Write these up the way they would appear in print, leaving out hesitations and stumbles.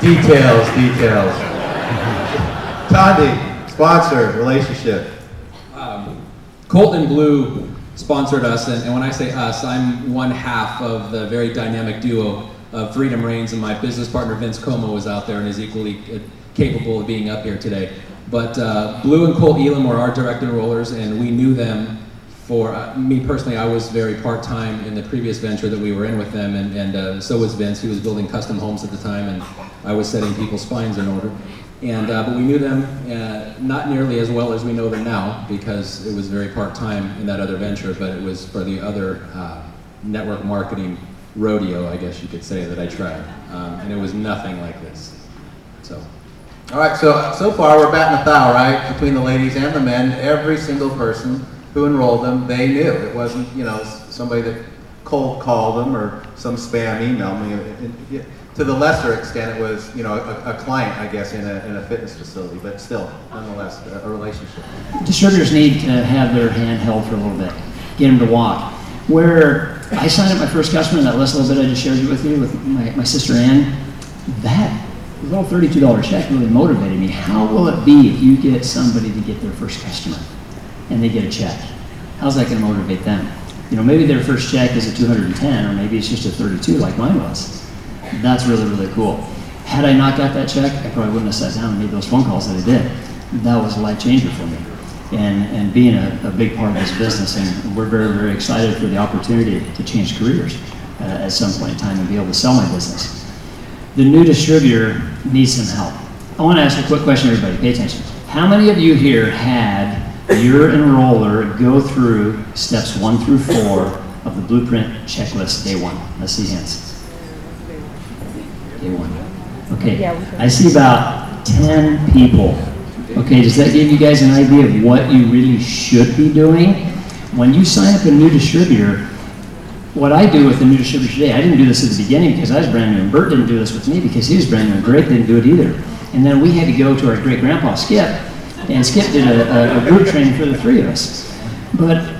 Details, details. Dondee, sponsor, relationship. Colton Blue sponsored us, and when I say us, I'm one half of the very dynamic duo of Freedom Reigns, and my business partner Vince Como was out there and is equally capable of being up here today. But Blue and Colt Elam were our direct enrollers, and we knew them for, me personally, I was very part-time in the previous venture that we were in with them, and so was Vince. He was building custom homes at the time, and I was setting people's spines in order. And, but we knew them not nearly as well as we know them now, because it was very part-time in that other venture, but it was for the other network marketing rodeo, I guess you could say, that I tried. And it was nothing like this. So. All right, so far we're batting a thou, right? Between the ladies and the men, every single person who enrolled them, they knew. It wasn't, you know, somebody that cold called them or some spam email. I mean, to the lesser extent, it was, you know, a client, I guess, in a fitness facility, but still, nonetheless, a relationship. Distributors need to have their hand held for a little bit, get them to walk. Where I signed up my first customer, that last little bit I just shared with you with my sister Ann, that little $32 check really motivated me. How will it be if you get somebody to get their first customer and they get a check? How's that going to motivate them? You know, maybe their first check is a 210, or maybe it's just a 32 like mine was. That's really, really cool. Had I not got that check, I probably wouldn't have sat down and made those phone calls that I did. That was a life changer for me. And being a big part of this business, and we're very, very excited for the opportunity to change careers at some point in time and be able to sell my business. The new distributor needs some help. I want to ask a quick question, everybody. Pay attention. How many of you here had your enroller go through steps 1 through 4 of the blueprint checklist day 1? Let's see hands. Day 1. Okay. I see about 10 people. Okay, does that give you guys an idea of what you really should be doing? When you sign up a new distributor, what I do with a new distributor today, I didn't do this at the beginning because I was brand new, and Bert didn't do this with me because he was brand new, and Greg didn't do it either. And then we had to go to our great-grandpa Skip, and Skip did a group training for the 3 of us. But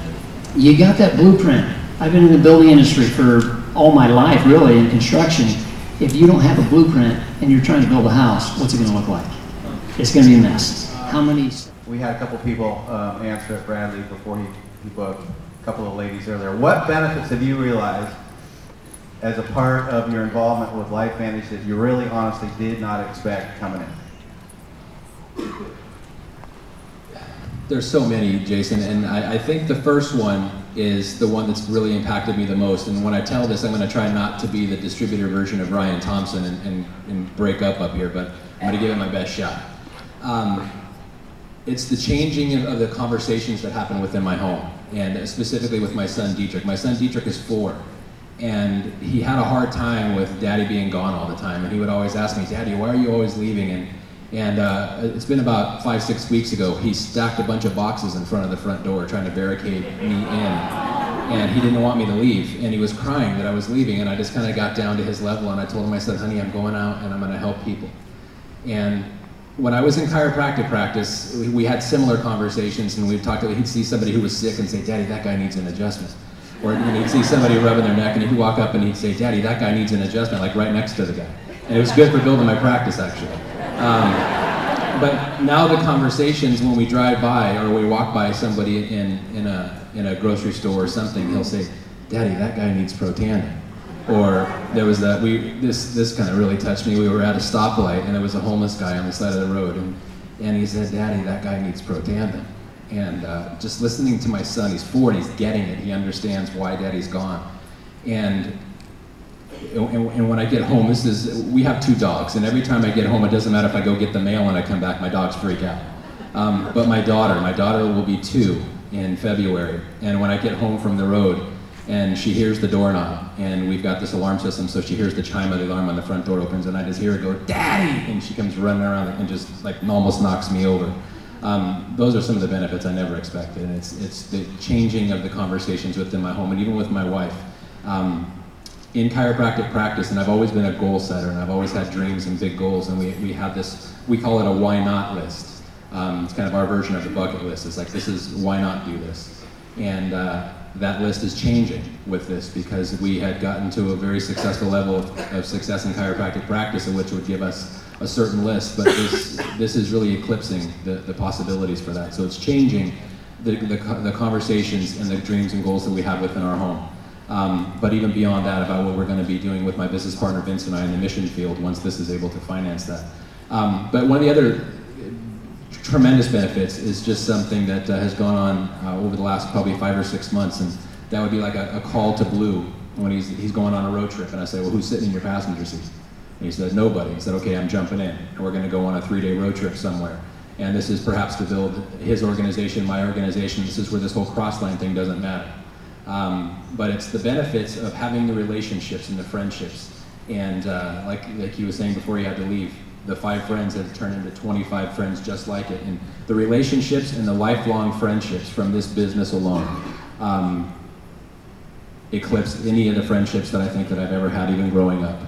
you got that blueprint. I've been in the building industry for all my life, really, in construction. If you don't have a blueprint and you're trying to build a house, what's it going to look like? It's going to be a mess. How many? We had a couple people answer it, Bradley, before he booked. A couple of ladies earlier. What benefits have you realized as a part of your involvement with Lifevantage that you really honestly did not expect coming in? There's so many, Jason, and I think the first one is the one that's really impacted me the most. And when I tell this, I'm going to try not to be the distributor version of Ryan Thompson and break up here, but I'm going to give it my best shot. It's the changing of the conversations that happen within my home, and specifically with my son Dietrich. My son Dietrich is 4, and he had a hard time with Daddy being gone all the time, and he would always ask me, Daddy, why are you always leaving? And it's been about 5-6 weeks ago, he stacked a bunch of boxes in front of the front door trying to barricade me in, and he didn't want me to leave, and he was crying that I was leaving, and I just kind of got down to his level, and I told him, I said, honey, I'm going out and I'm going to help people. And when I was in chiropractic practice, we had similar conversations, and we'd talk to, he'd see somebody who was sick and say, Daddy, that guy needs an adjustment. Or he'd see somebody rubbing their neck, and he'd walk up and he'd say, Daddy, that guy needs an adjustment, like right next to the guy. And it was good for building my practice, actually. But now the conversations, when we drive by or we walk by somebody in a grocery store or something, he'll say, Daddy, that guy needs Protandim. Or there was that, this kind of really touched me. We were at a stoplight and there was a homeless guy on the side of the road, and he said, Daddy, that guy needs Protandim. And just listening to my son, he's 4 and he's getting it. He understands why Daddy's gone. And when I get home, we have 2 dogs, and every time I get home, it doesn't matter if I go get the mail and I come back, my dogs freak out. But my daughter will be 2 in February, and when I get home from the road, and she hears the doorknob, and we've got this alarm system, so she hears the chime of the alarm when the front door opens, and I just hear her go, Daddy! And she comes running around and just like almost knocks me over. Those are some of the benefits I never expected, and it's the changing of the conversations within my home, and even with my wife. In chiropractic practice, and I've always been a goal setter, and I've always had dreams and big goals, and we have this, we call it a why not list. It's kind of our version of the bucket list. It's like, this is why not do this. And that list is changing with this, because we had gotten to a very successful level of success in chiropractic practice, in which would give us a certain list, but this is really eclipsing the possibilities for that. So it's changing the conversations and the dreams and goals that we have within our home. But even beyond that, about what we're going to be doing with my business partner Vince and I in the mission field once this is able to finance that. But one of the other tremendous benefits is just something that has gone on over the last probably 5 or 6 months, and that would be like a call to Blue when he's going on a road trip, and I say, well, who's sitting in your passenger seat? And he said, nobody. He said, okay, I'm jumping in, and we're going to go on a 3-day road trip somewhere. And this is perhaps to build his organization, my organization. This is where this whole cross-line thing doesn't matter. But it's the benefits of having the relationships and the friendships. And like he was saying before he had to leave, the 5 friends have turned into 25 friends just like it. And the relationships and the lifelong friendships from this business alone eclipse any of the friendships that I think that I've ever had, even growing up.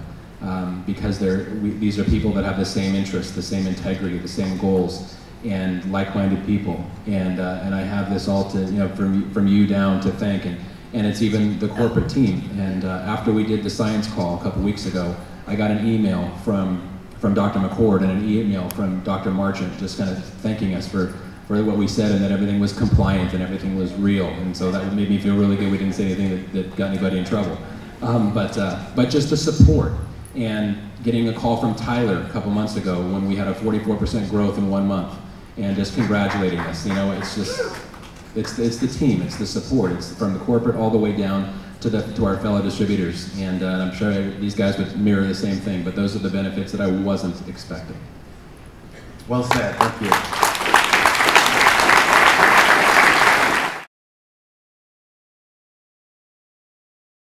Because these are people that have the same interests, the same integrity, the same goals, and like-minded people. And I have this all to, from you down to thank, and it's even the corporate team. And after we did the science call a couple weeks ago, I got an email from Dr. McCord and an email from Dr. Marchant, just kind of thanking us for what we said, and that everything was compliant and everything was real. And so that made me feel really good. We didn't say anything that got anybody in trouble. But just the support. And getting a call from Tyler a couple months ago when we had a 44% growth in 1 month, and just congratulating us. It's just, it's the team, it's the support. It's from the corporate all the way down to our fellow distributors. And I'm sure these guys would mirror the same thing, but those are the benefits that I wasn't expecting. Well said, thank you.